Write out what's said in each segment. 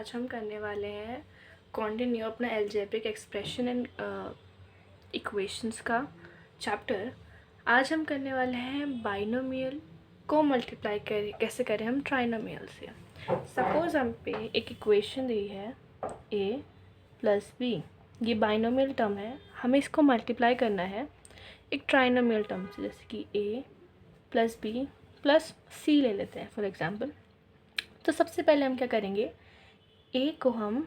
आज हम करने वाले हैं कंटिन्यू अपना एल्जेब्रिक एक्सप्रेशन एंड इक्वेशंस का चैप्टर। आज हम करने वाले हैं बाइनोमियल को मल्टीप्लाई कैसे करें हम ट्राइनोमियल से। सपोज़ हम पे एक इक्वेशन दी है a प्लस बी, ये बाइनोमियल टर्म है, हमें इसको मल्टीप्लाई करना है एक ट्राइनोमियल टर्म से, जैसे कि a plus B plus c ले लेते हैं फॉर एग्ज़ाम्पल। तो सबसे पहले हम क्या करेंगे, a को हम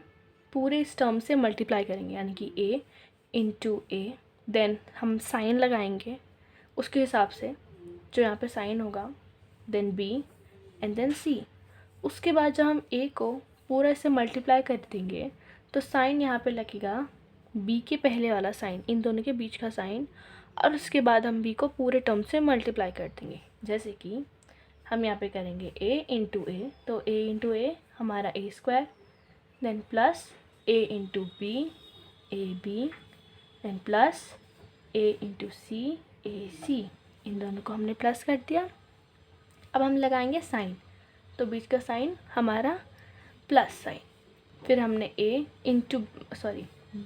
पूरे इस टर्म से मल्टीप्लाई करेंगे, यानी कि a इंटू ए, देन हम साइन लगाएंगे उसके हिसाब से जो यहाँ पे साइन होगा, then b and then c। उसके बाद जब हम a को पूरा इसे मल्टीप्लाई कर देंगे तो साइन यहाँ पे लगेगा b के पहले वाला साइन, इन दोनों के बीच का साइन, और उसके बाद हम b को पूरे टर्म से मल्टीप्लाई कर देंगे। जैसे कि हम यहाँ पे करेंगे a इंटू ए, तो a इंटू ए हमारा a square, then plus a into B A B, then plus a into C A C, इन दोनों को हमने प्लस कर दिया। अब हम लगाएंगे साइन, तो बीच का साइन हमारा प्लस साइन, फिर हमने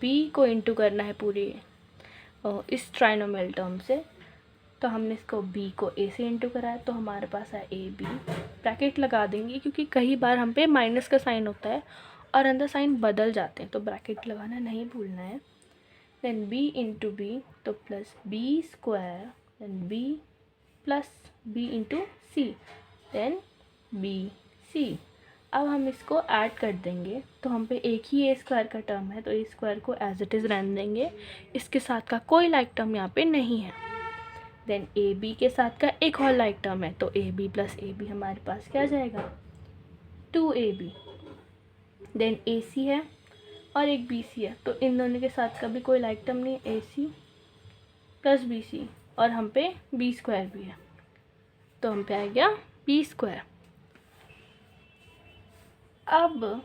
b को इंटू करना है पूरी इस ट्राइनोमियल टर्म से, तो हमने इसको b को a से इंटू कराया, तो हमारे पास है ए बी, ब्रैकेट लगा देंगे क्योंकि कई बार हम पे माइनस का साइन होता है और अंदर साइन बदल जाते हैं, तो ब्रैकेट लगाना नहीं भूलना है। देन b इंटू बी, तो plus B square, then b plus b into C, then B C. अब हम इसको ऐड कर देंगे, तो हम पे एक ही ए स्क्वायर का टर्म है, तो ए स्क्वायर को एज इट इज़ रहने देंगे, इसके साथ का कोई लाइक टर्म यहाँ पे नहीं है। देन ए बी के साथ का एक और लाइक टर्म है, तो A B plus A B हमारे पास क्या आ जाएगा, 2ab। देन ए सी है और एक बी सी है, तो इन दोनों के साथ का भी कोई लाइक टर्म नहीं है, ए सी प्लस बी सी, और हम पे बी स्क्वायर भी है, तो हम पे आ गया बी स्क्वायर। अब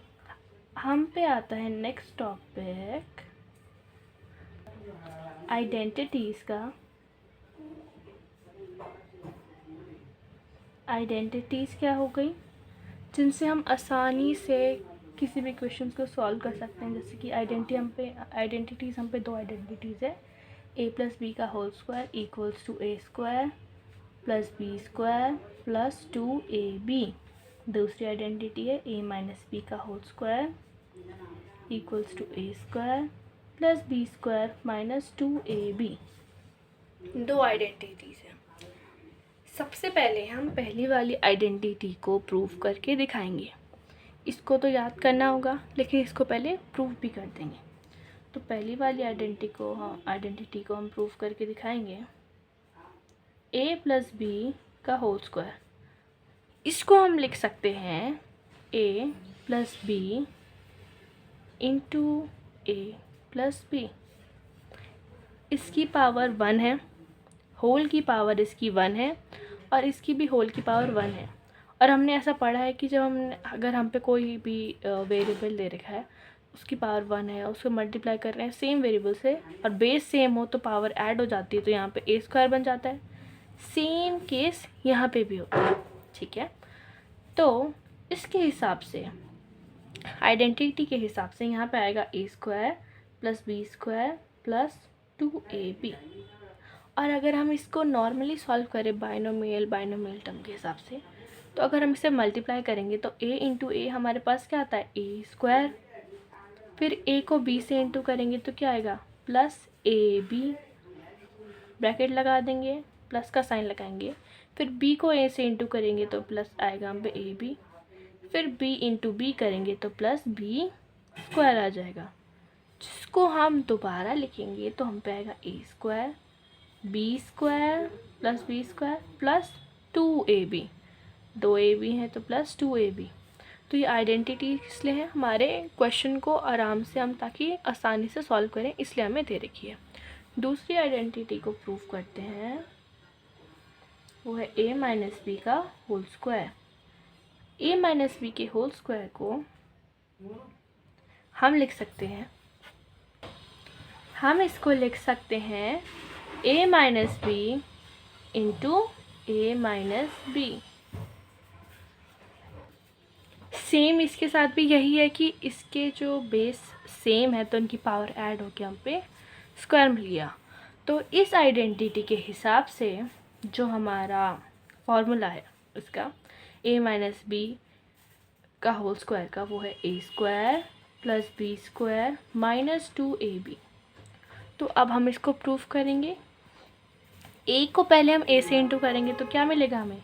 हम पे आता है नेक्स्ट टॉपिक आइडेंटिटीज़ का। आइडेंटिटीज़ क्या हो गई, जिनसे हम आसानी से किसी भी क्वेश्चन को सॉल्व कर सकते हैं। जैसे कि आइडेंटिटीज़ हम पे दो आइडेंटिटीज़ है, a प्लस बी का whole square equals to A square plus B square plus 2ab। दूसरी आइडेंटिटी है a माइनस बी का whole square equals to A square plus B square minus 2ab। दो identities हैं। सबसे पहले हम पहली वाली आइडेंटिटी को प्रूव करके दिखाएंगे। इसको तो याद करना होगा, लेकिन इसको पहले प्रूव भी कर देंगे। तो पहली वाली आइडेंटिटी को हम प्रूव करके दिखाएंगे, a प्लस बी का होल स्क्वायर। इसको हम लिख सकते हैं a plus B into A plus B. इसकी पावर 1 है, होल की पावर इसकी 1 है और इसकी भी होल की पावर 1 है। और हमने ऐसा पढ़ा है कि अगर हम पे कोई भी वेरिएबल दे रखा है, उसकी पावर 1 है, उसको मल्टीप्लाई कर रहे हैं सेम वेरिएबल से और बेस सेम हो तो पावर ऐड हो जाती है, तो यहाँ पे ए स्क्वायर बन जाता है। सेम केस यहाँ पे भी होता है, ठीक है। तो इसके हिसाब से, आइडेंटिटी के हिसाब से यहाँ पे आएगा A square plus B square plus 2ab। और अगर हम इसको नॉर्मली सॉल्व करें बाइनोमियल टर्म के हिसाब से, तो अगर हम इसे मल्टीप्लाई करेंगे तो a इंटू ए हमारे पास क्या आता है, ए स्क्वायर, फिर a को b से इंटू करेंगे तो क्या आएगा, प्लस ab, ब्रैकेट लगा देंगे, प्लस का साइन लगाएंगे, फिर b को a से इंटू करेंगे तो प्लस आएगा हम पे ab, फिर b इंटू बी करेंगे तो प्लस b स्क्वायर आ जाएगा, जिसको हम दोबारा लिखेंगे तो हम पे आएगा A square B square plus B square plus 2ab, 2ab है तो प्लस 2ab। तो ये आइडेंटिटी इसलिए है हमारे क्वेश्चन को आराम से हम ताकि आसानी से सॉल्व करें, इसलिए हमें दे रखी है। दूसरी आइडेंटिटी को प्रूव करते हैं, वो है a माइनस बी का whole square. a minus B के होल स्क्वायर को हम लिख सकते हैं, हम इसको लिख सकते हैं a minus B into A minus B. Same इसके साथ भी यही है कि इसके जो बेस सेम है तो उनकी पावर ऐड होकर हम पे स्क्वायर मिल गया। तो इस आइडेंटिटी के हिसाब से जो हमारा फॉर्मूला है उसका a माइनस बी का होल स्क्वायर का, वो है a square plus B square minus 2ab। तो अब हम इसको प्रूफ करेंगे। a को पहले हम a से इंटू करेंगे तो क्या मिलेगा हमें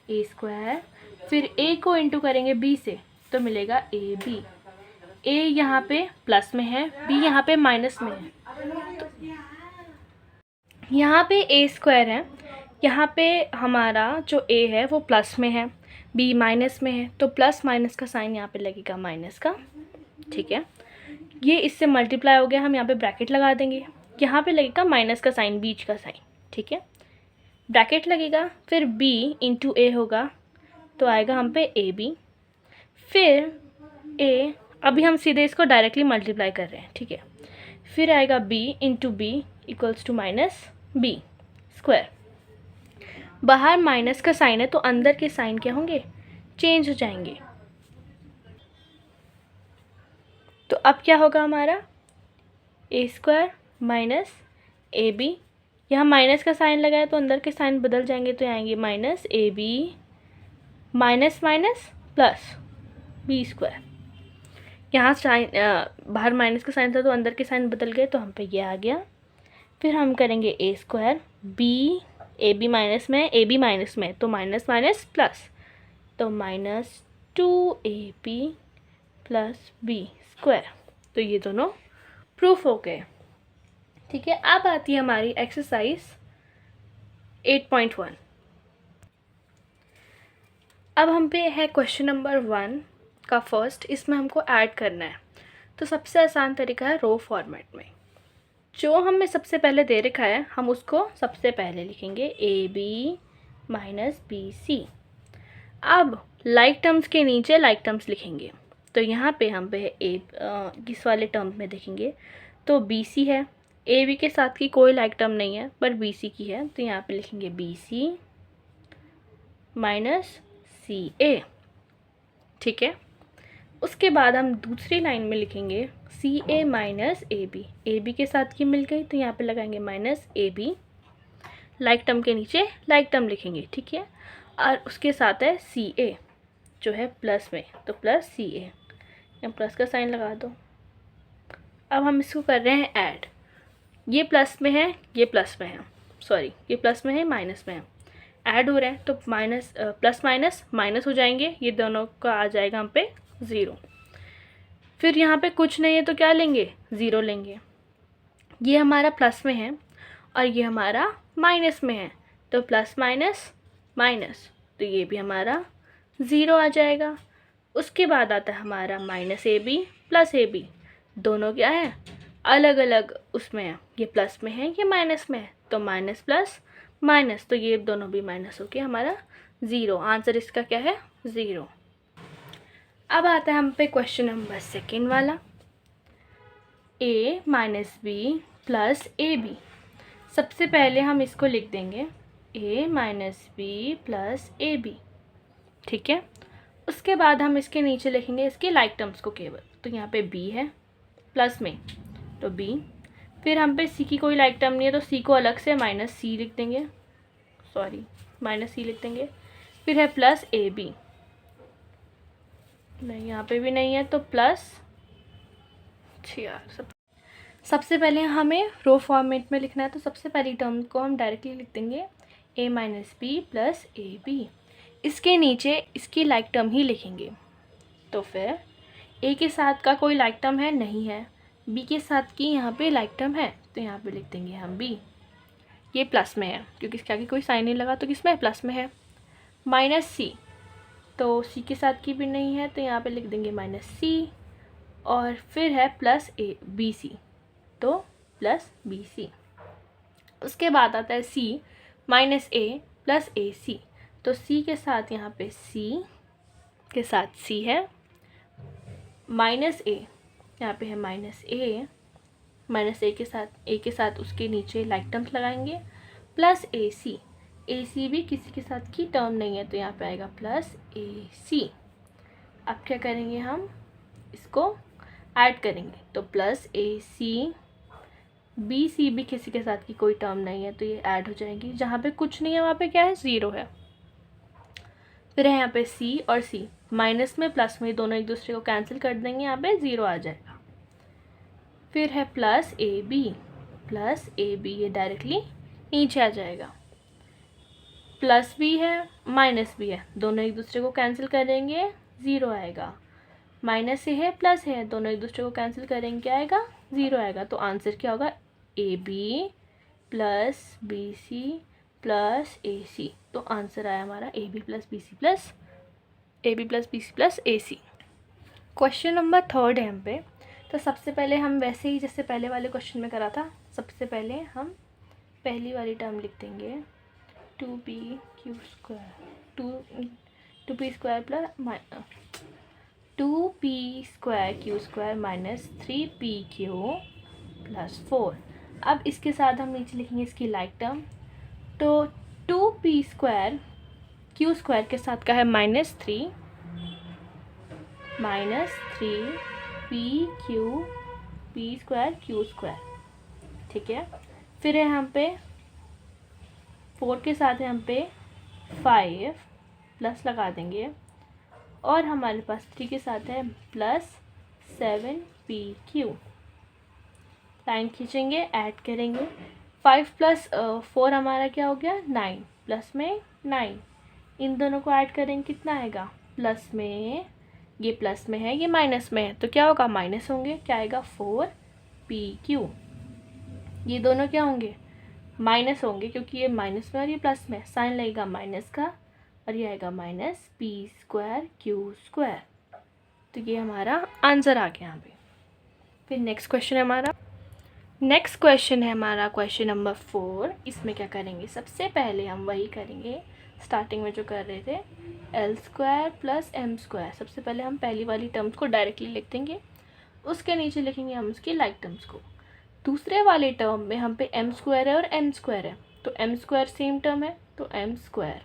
a स्क्वायर, फिर a को इंटू करेंगे b से तो मिलेगा ab। a यहाँ पे प्लस में है, b यहाँ पे माइनस में है। तो यहाँ पे a स्क्वायर है, यहाँ पे हमारा जो a है वो प्लस में है, b माइनस में है, तो प्लस माइनस का साइन यहाँ पे लगेगा माइनस का। ठीक है, ये इससे मल्टीप्लाई हो गया, हम यहाँ पे ब्रैकेट लगा देंगे, यहाँ पे लगेगा माइनस का साइन, बीच का साइन। ठीक है, ब्रैकेट लगेगा, फिर b इंटू ए होगा तो आएगा हम पे ए बी, फिर a, अभी हम सीधे इसको डायरेक्टली मल्टीप्लाई कर रहे हैं। ठीक है, फिर आएगा b into B equals to minus B square. बाहर माइनस का साइन है तो अंदर के साइन क्या होंगे, चेंज हो जाएंगे। तो अब क्या होगा हमारा a square minus A B, यहाँ माइनस का साइन लगाया तो अंदर के साइन बदल जाएंगे तो आएंगे minus A B minus minus plus B square. यहाँ साइन बाहर माइनस का साइन था तो अंदर के साइन बदल गए तो हम पे ये आ गया। फिर हम करेंगे a square, B A B minus में, ए बी माइनस में तो माइनस माइनस प्लस, तो minus 2ab plus B square. तो ये दोनों प्रूफ हो गए। ठीक है, अब आती है हमारी एक्सरसाइज 8.1। अब हम पे है क्वेश्चन नंबर 1 का फर्स्ट, इसमें हमको ऐड करना है। तो सबसे आसान तरीका है रो फॉर्मेट में, जो हमें सबसे पहले दे रखा है हम उसको सबसे पहले लिखेंगे A B minus B C. अब लाइक टर्म्स के नीचे लाइक टर्म्स लिखेंगे, तो यहाँ पे हम पे इस वाले टर्म में देखेंगे तो बी सी है, ए बी के साथ की कोई लाइक टर्म नहीं है पर बी सी की है, तो यहाँ पे लिखेंगे बी सी माइनस सी ए। ठीक है, उसके बाद हम दूसरी लाइन में लिखेंगे सी ए माइनस ए बी के साथ की मिल गई तो यहाँ पे लगाएंगे minus A B, like term के नीचे लाइक टर्म लिखेंगे। ठीक है, और उसके साथ है सी ए जो है प्लस में, तो प्लस सी ए, यहाँ प्लस का साइन लगा दो। अब हम इसको कर रहे हैं ऐड, ये प्लस में है ये प्लस में है, सॉरी ये प्लस में है माइनस में है, ऐड हो रहे हैं तो माइनस प्लस माइनस माइनस हो जाएंगे, ये दोनों का आ जाएगा हम पे 0। फिर यहाँ पे कुछ नहीं है तो क्या लेंगे 0 लेंगे, ये हमारा प्लस में है और ये हमारा माइनस में है, तो प्लस माइनस माइनस, तो ये भी हमारा 0 आ जाएगा। उसके बाद आता है हमारा minus A B plus A B, दोनों क्या है अलग अलग उसमें है, ये प्लस में है ये माइनस में है, तो माइनस प्लस माइनस, तो ये दोनों भी माइनस होके हमारा 0, आंसर इसका क्या है 0। अब आता है हम पे क्वेश्चन नंबर 2 वाला, a minus B plus A B. सबसे पहले हम इसको लिख देंगे a minus B plus A B. ठीक है, उसके बाद हम इसके नीचे लिखेंगे इसके लाइक टर्म्स को केवल, तो यहाँ पे b है प्लस में तो b, फिर हम पे c की कोई लाइक टर्म नहीं है तो c को अलग से माइनस सी लिख देंगे, सॉरी माइनस सी लिख देंगे, फिर है प्लस ए बी, नहीं यहाँ पे भी नहीं है तो प्लस सबसे पहले हमें रो फॉर्मेट में लिखना है, तो सबसे पहली टर्म को हम डायरेक्टली लिख देंगे a minus B plus A B, इसके नीचे इसकी लाइक टर्म ही लिखेंगे। तो फिर a के साथ का कोई लाइक टर्म है नहीं है, b के साथ की यहाँ पे लाइक टर्म है तो यहाँ पे लिख देंगे हम b, ये प्लस में है क्योंकि इसके आगे कोई साइन नहीं लगा तो किसमें प्लस में है। माइनस सी, तो सी के साथ की भी नहीं है तो यहाँ पे लिख देंगे माइनस सी, और फिर है प्लस ए बी सी, तो प्लस बी सी। उसके बाद आता है सी माइनस ए प्लस ए सी, तो सी के साथ यहाँ पे सी के साथ सी है, माइनस ए यहाँ पे है माइनस ए के साथ उसके नीचे लाइक टर्म्स लगाएंगे, प्लस ए सी भी किसी के साथ की टर्म नहीं है तो यहाँ पे आएगा प्लस ए सी। अब क्या करेंगे, हम इसको ऐड करेंगे, तो प्लस AC, BC भी किसी के साथ की कोई टर्म नहीं है तो ये ऐड हो जाएंगी। जहाँ पे कुछ नहीं है वहाँ पे क्या है, 0 है। फिर है यहाँ पे C और C, माइनस में प्लस में दोनों एक दूसरे को कैंसिल कर देंगे, यहाँ पे 0 आ जाएगा। फिर है प्लस AB, ये डायरेक्टली नीचे आ जाएगा। प्लस भी है माइनस भी है, दोनों एक दूसरे को कैंसिल कर देंगे, 0 आएगा। माइनस से है प्लस है, दोनों एक दूसरे को कैंसिल करेंगे, क्या आएगा, 0 आएगा। तो आंसर क्या होगा, AB plus BC plus AC। तो आंसर आया हमारा AB plus BC plus AC। Question number 3 है हम पे। तो सबसे पहले हम वैसे ही जैसे पहले वाले क्वेश्चन में करा था, सबसे पहले हम पहली वाली टर्म लिख देंगे 2p square minus 3pq plus 4। अब इसके साथ हम नीचे लिखेंगे इसकी लाइक टर्म, तो 2p स्क्वायर q स्क्वायर के साथ का है -3 p स्क्वायर q स्क्वायर, ठीक है। फिर है हम पे 4 के साथ है हम पे 5 प्लस लगा देंगे, और हमारे पास 3 के साथ है प्लस 7pq। लाइन खींचेंगे, ऐड करेंगे, 5 प्लस 4 हमारा क्या हो गया, 9, प्लस में 9, इन दोनों को ऐड करेंगे, कितना आएगा, प्लस में, ये प्लस में है ये माइनस में है, तो क्या होगा, माइनस होंगे, क्या आएगा, 4pq। ये दोनों क्या होंगे, माइनस होंगे, क्योंकि ये माइनस में और ये प्लस में, साइन लगेगा माइनस का, और ये आएगा minus p square q square. तो ये हमारा आंसर आ गया यहाँ पे। फिर नेक्स्ट क्वेश्चन है हमारा क्वेश्चन नंबर 4। इसमें क्या करेंगे, सबसे पहले हम वही करेंगे स्टार्टिंग में जो कर रहे थे, L square plus M square. सबसे पहले हम पहली वाली टर्म्स को डायरेक्टली लिख देंगे, उसके नीचे लिखेंगे हम उसकी लाइक टर्म्स को। दूसरे वाले टर्म में हम पे M स्क्वायर है और N स्क्वायर है, तो M स्क्वायर सेम टर्म है, तो M square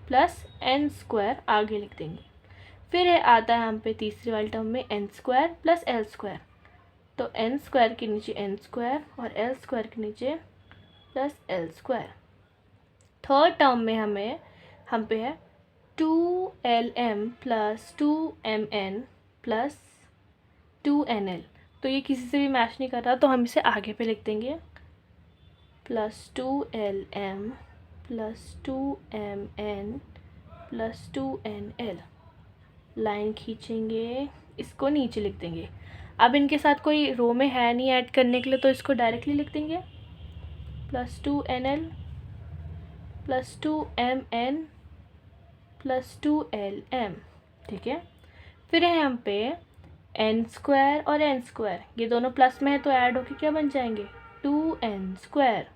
plus N square आगे लिख देंगे। फिर है आता है हम पे तीसरी वाली टर्म में N square plus L square, तो N स्क्वायर के नीचे N स्क्वायर और L स्क्वायर के नीचे plus L square. Third term में हम पे है 2LM plus 2MN plus 2NL, तो ये किसी से भी मैच नहीं कर रहा, तो हम इसे आगे पे लिख देंगे, plus 2LM plus 2MN plus 2NL। Line खींचेंगे, इसको नीचे लिख देंगे। अब इनके साथ कोई रो में है नहीं ऐड करने के लिए, तो इसको डायरेक्टली लिख देंगे, plus 2NL plus 2MN plus 2LM, ठीक है। फिर है हम पे N स्क्वायर और N स्क्वायर, ये दोनों प्लस में है तो ऐड होके क्या बन जाएंगे, 2N स्क्वायर।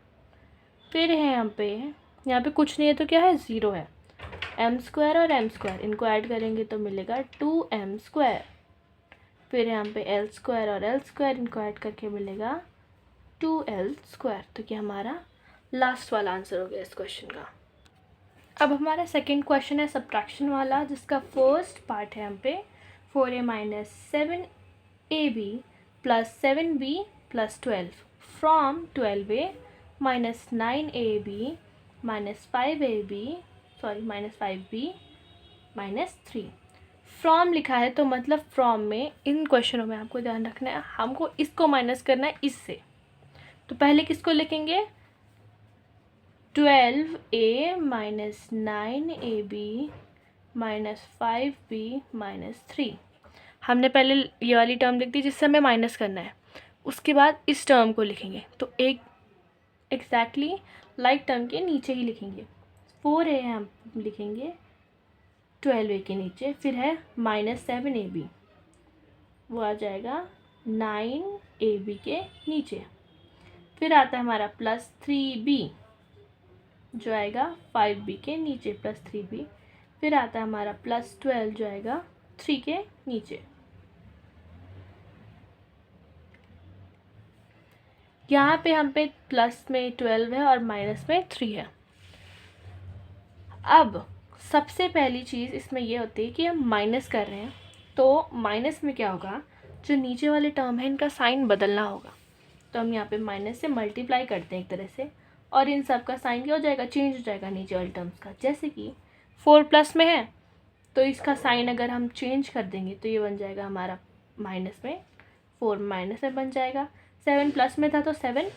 फिर है हम पे, यहाँ पे कुछ नहीं है तो क्या है, 0 है, M स्क्वायर और M स्क्वायर, इनको ऐड करेंगे तो मिलेगा 2M स्क्वायर। फिर यहाँ पे L स्क्वायर और L स्क्वायर, इनको ऐड करके मिलेगा 2L स्क्वायर। तो क्या हमारा लास्ट वाला आंसर हो गया इस क्वेश्चन का। अब हमारा सेकंड क्वेश्चन है सब्ट्रैक्शन वाला, जिसका फर्स्ट पार्ट है हम पे 4a minus 7ab plus 7b plus 12 from 12a minus 9ab minus 5b minus 3। From लिखा है तो मतलब फ्रॉम में इन क्वेश्चनों में आपको ध्यान रखना है, हमको इसको माइनस करना है इससे। तो पहले किसको लिखेंगे, 12a minus 9ab minus 5b minus 3। हमने पहले ये वाली टर्म लिख दी जिससे हमें माइनस करना है, उसके बाद इस टर्म को लिखेंगे, तो एक एग्जैक्टली लाइक टर्म के नीचे ही लिखेंगे। 4a हम लिखेंगे 12a के नीचे, फिर है माइनस 7ab, वो आ जाएगा 9ab के नीचे। फिर आता है हमारा प्लस 3b, जो आएगा 5b के नीचे, प्लस 3b। फिर आता है हमारा प्लस 12, जो आएगा 3 के नीचे। यहाँ पे हम पे प्लस में 12 है और माइनस में 3 है। अब सबसे पहली चीज़ इसमें ये होती है कि हम माइनस कर रहे हैं, तो माइनस में क्या होगा, जो नीचे वाले टर्म है इनका साइन बदलना होगा। तो हम यहाँ पे माइनस से मल्टीप्लाई करते हैं एक तरह से, और इन सब का साइन क्या हो जाएगा, चेंज हो जाएगा नीचे वाले टर्म्स का। जैसे कि 4 प्लस में है तो इसका साइन अगर हम चेंज कर देंगे तो ये बन जाएगा हमारा माइनस में, 4 माइनस में बन जाएगा। 7 प्लस में था तो 7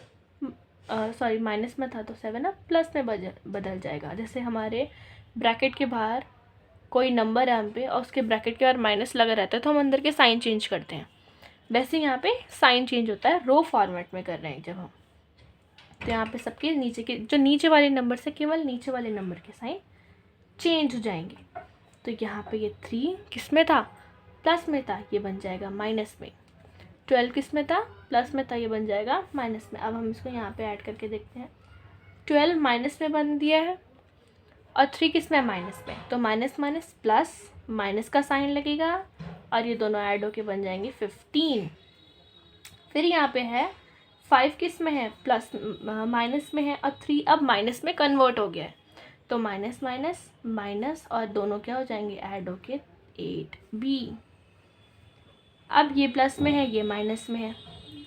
सॉरी माइनस में था तो 7 अब प्लस में बदल जाएगा। जैसे हमारे ब्रैकेट के बाहर कोई नंबर है हम पे और उसके ब्रैकेट के बाहर माइनस लगा रहता है तो हम अंदर के साइन चेंज करते हैं, वैसे यहाँ पे साइन चेंज होता है रो फॉर्मेट में कर रहे हैं जब हम। तो यहाँ पे सबके नीचे के जो नीचे वाले नंबर से केवल नीचे वाले नंबर के साइन चेंज हो जाएंगे। तो यहाँ पे ये 3 किस में था, प्लस में था, ये बन जाएगा माइनस में। 12 किस में था, प्लस में था, ये बन जाएगा माइनस में। अब हम इसको यहाँ पे ऐड करके देखते हैं। 12 माइनस में बन दिया है और 3 किस में, माइनस में। तो माइनस माइनस प्लस, माइनस का साइन लगेगा और ये दोनों ऐड होके बन जाएंगे 15। फिर यहाँ पे है 5 किस में है, प्लस माइनस में है, और 3 अब माइनस में कन्वर्ट हो गया है। तो माइनस माइनस माइनस और दोनों क्या हो जाएंगे, ऐड होके 8b। अब ये प्लस में है, ये माइनस में है,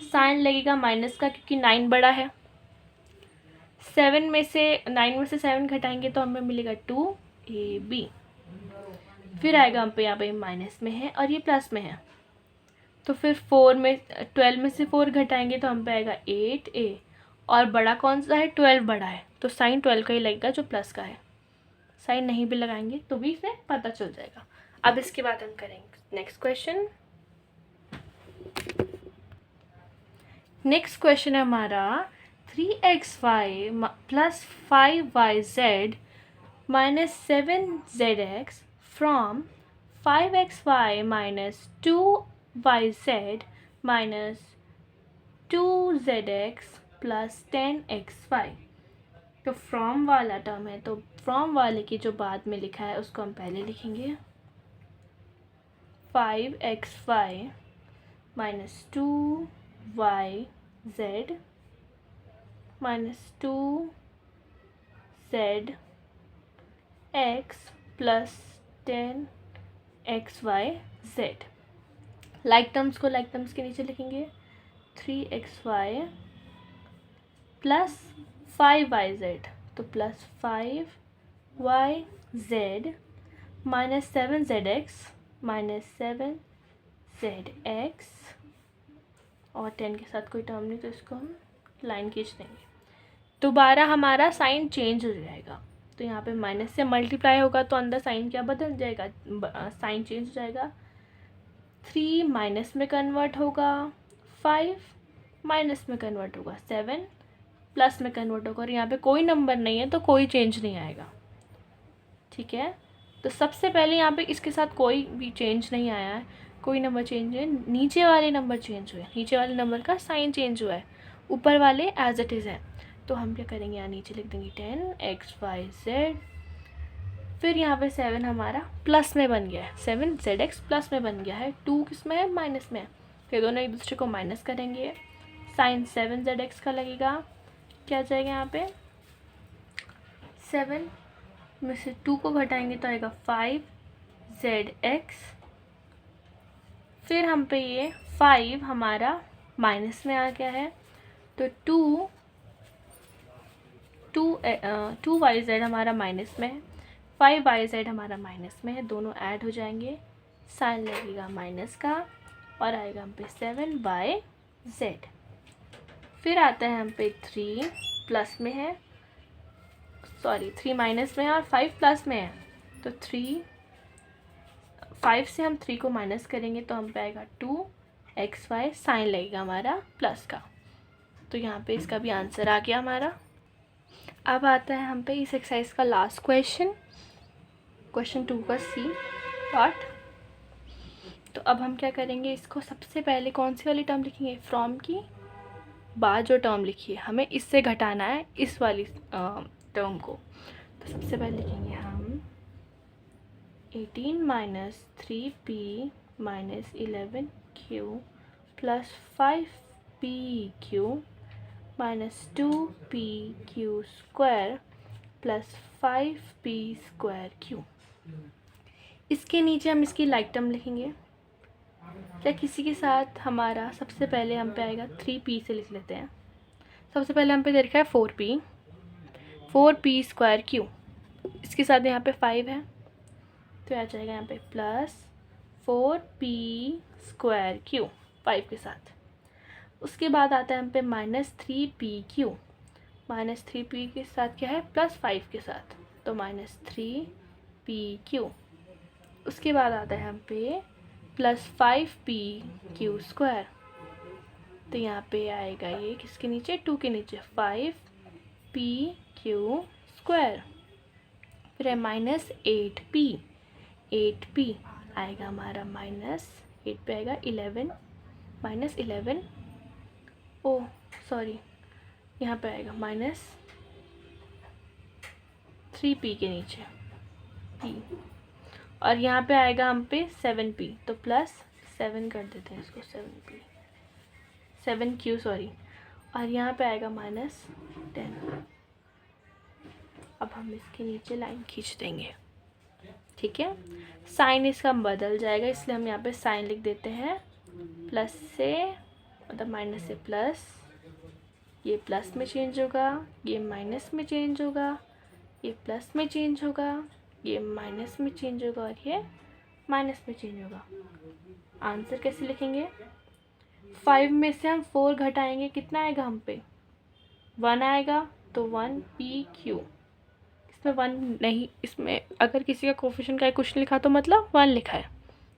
साइन लगेगा माइनस का क्योंकि 9 बड़ा है। 9 में से 7 घटाएंगे तो हमें मिलेगा 2ab। फिर आएगा हम पे यहाँ पे माइनस में है और ये प्लस में है, तो फिर 12 में से 4 घटाएंगे तो हम पे आएगा 8a। और बड़ा कौन सा है, 12 बड़ा है, तो साइन 12 का ही लगेगा जो प्लस का है। साइन नहीं भी लगाएंगे तो भी इसे पता चल जाएगा। अब इसके बाद हम करेंगे नेक्स्ट क्वेश्चन। नेक्स्ट क्वेश्चन है हमारा 3xy plus 5yz minus 7zx from 5xy minus 2yz minus 2zx plus 10xy। तो फ्रॉम वाला टर्म है, तो फ्रॉम वाले की जो बाद में लिखा है उसको हम पहले लिखेंगे। 5xy minus 2yz minus 2zx plus 10xyz। Like terms को लाइक टर्म्स के नीचे लिखेंगे। 3xy प्लस 5yz, तो plus 5yz minus 7zx minus 7zx, और 10 के साथ कोई टर्म नहीं तो इसको हम लाइन खींच देंगे। दोबारा हमारा साइन चेंज हो जाएगा, तो यहाँ पे माइनस से मल्टीप्लाई होगा तो अंदर साइन क्या बदल जाएगा, साइन चेंज हो जाएगा। 3 माइनस में कन्वर्ट होगा, 5 माइनस में कन्वर्ट होगा, 7 प्लस में कन्वर्ट होगा, और यहाँ पे कोई नंबर नहीं है तो कोई चेंज नहीं आएगा। ठीक है, तो सबसे पहले यहाँ पे इसके साथ कोई भी चेंज नहीं आया है, कोई नंबर चेंज है, नीचे वाले नंबर चेंज हुए, नीचे वाले नंबर का साइन चेंज हुआ है, ऊपर वाले एज इट इज़ है। तो हम क्या करेंगे, यहाँ नीचे लिख देंगे 10xyz। फिर यहाँ पे 7 हमारा प्लस में बन गया है, 7zx प्लस में बन गया है, 2 किस में है, माइनस में है। फिर दोनों एक दूसरे को माइनस करेंगे, साइन 7zx का लगेगा, क्या जाएगा यहाँ पे 7 में से 2 को घटाएंगे तो आएगा 5zx। फिर हम पे ये 5 हमारा माइनस में आ गया है, तो 2yz हमारा माइनस में है, 5yz हमारा माइनस में है, दोनों ऐड हो जाएंगे, साइन लगेगा माइनस का और आएगा हम पे 7yz। फिर आता है हम पे 3 प्लस में है, सॉरी 3 माइनस में है और 5 प्लस में है, तो 5 से हम 3 को माइनस करेंगे तो हम पे आएगा 2xy, साइन लगेगा हमारा प्लस का। तो यहाँ पे इसका भी आंसर आ गया हमारा। अब आता है हम पे इस एक्सरसाइज का लास्ट क्वेश्चन, क्वेश्चन 2 का सी पार्ट। तो अब हम क्या करेंगे, इसको सबसे पहले कौन सी वाली टर्म लिखेंगे, फ्रॉम की बाद जो टर्म लिखी है हमें इससे घटाना है इस वाली टर्म को। तो सबसे पहले लिखेंगे हम 18 minus 3p minus 11q plus 5pq minus 2pq square plus 5p square q। इसके नीचे हम इसकी लाइक टर्म लिखेंगे। क्या किसी के साथ हमारा सबसे पहले हम पे आएगा 3p से लिख लेते हैं। सबसे पहले हम पे दे रखा है 4p स्क्वायर क्यू। इसके साथ यहाँ पे 5 है तो आ जाएगा यहाँ पे प्लस 4p स्क्वायर क्यू 5 के साथ। उसके बाद आता है हम पे -3pq। -3p के साथ क्या है +5 के साथ तो -3pq। उसके बाद आता है हम पे +5pq स्क्वायर। तो यहाँ पे आएगा ये किसके नीचे 2 के नीचे 5pq स्क्वायर। फिर है -8p। 8p आएगा हमारा -8 पे आएगा 11 -11 ओ सॉरी यहाँ पे आएगा -3p के नीचे p। और यहाँ पे आएगा हम पे 7p तो +7 कर देते हैं इसको 7q सॉरी। और यहाँ पे आएगा -10। अब हम इसके नीचे लाइन खींच देंगे, ठीक है। साइन इसका बदल जाएगा इसलिए हम यहाँ पे साइन लिख देते हैं प्लस से मतलब माइनस से प्लस। ये प्लस में चेंज होगा, ये माइनस में चेंज होगा, ये प्लस में चेंज होगा, ये माइनस में चेंज होगा और ये माइनस में चेंज होगा। आंसर कैसे लिखेंगे? 5 में से हम 4 घटाएंगे, कितना आएगा हम पे 1 आएगा तो 1pq। इसमें 1 नहीं, इसमें अगर किसी का कोफिशिएंट का कुछ लिखा तो मतलब 1 लिखा है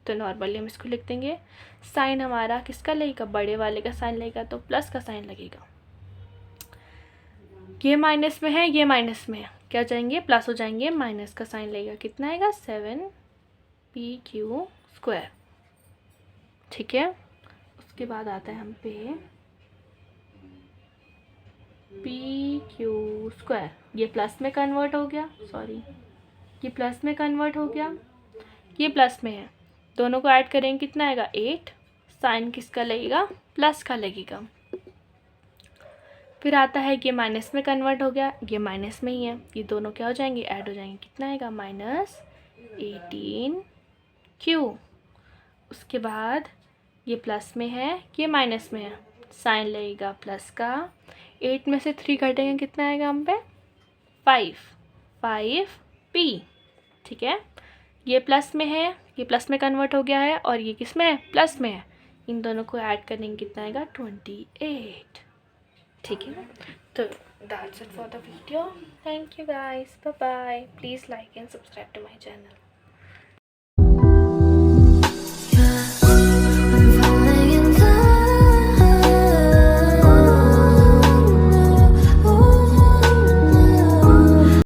तो नॉर्मली हम इसको लिख देंगे। साइन हमारा किसका लगेगा, बड़े वाले का साइन लगेगा तो प्लस का साइन लगेगा। ये माइनस में है, ये माइनस में है, क्या जाएंगे प्लस हो जाएंगे, माइनस का साइन लगेगा, कितना आएगा 7pq स्क्वायर, ठीक है। उसके बाद आता है हम पे pq स्क्वायर। ये प्लस में कन्वर्ट हो गया, सॉरी ये प्लस में कन्वर्ट हो गया, ये प्लस में है, दोनों को ऐड करेंगे कितना आएगा 8। साइन किसका लगेगा, प्लस का लगेगा। फिर आता है ये माइनस में कन्वर्ट हो गया, ये माइनस में ही है, ये दोनों क्या हो जाएंगे ऐड हो जाएंगे, कितना आएगा -18q। उसके बाद ये प्लस में है, ये माइनस में है, साइन लगेगा प्लस का। 8 में से 3 घटेंगे, कितना आएगा हम पे 5p, ठीक है। ये प्लस में है, ये प्लस में कन्वर्ट हो गया है और ये किस में है प्लस में है, इन दोनों को ऐड करेंगे कितना आएगा 28, ठीक है। तो that's it for the video. Thank you guys, bye bye. Please like and subscribe to my channel.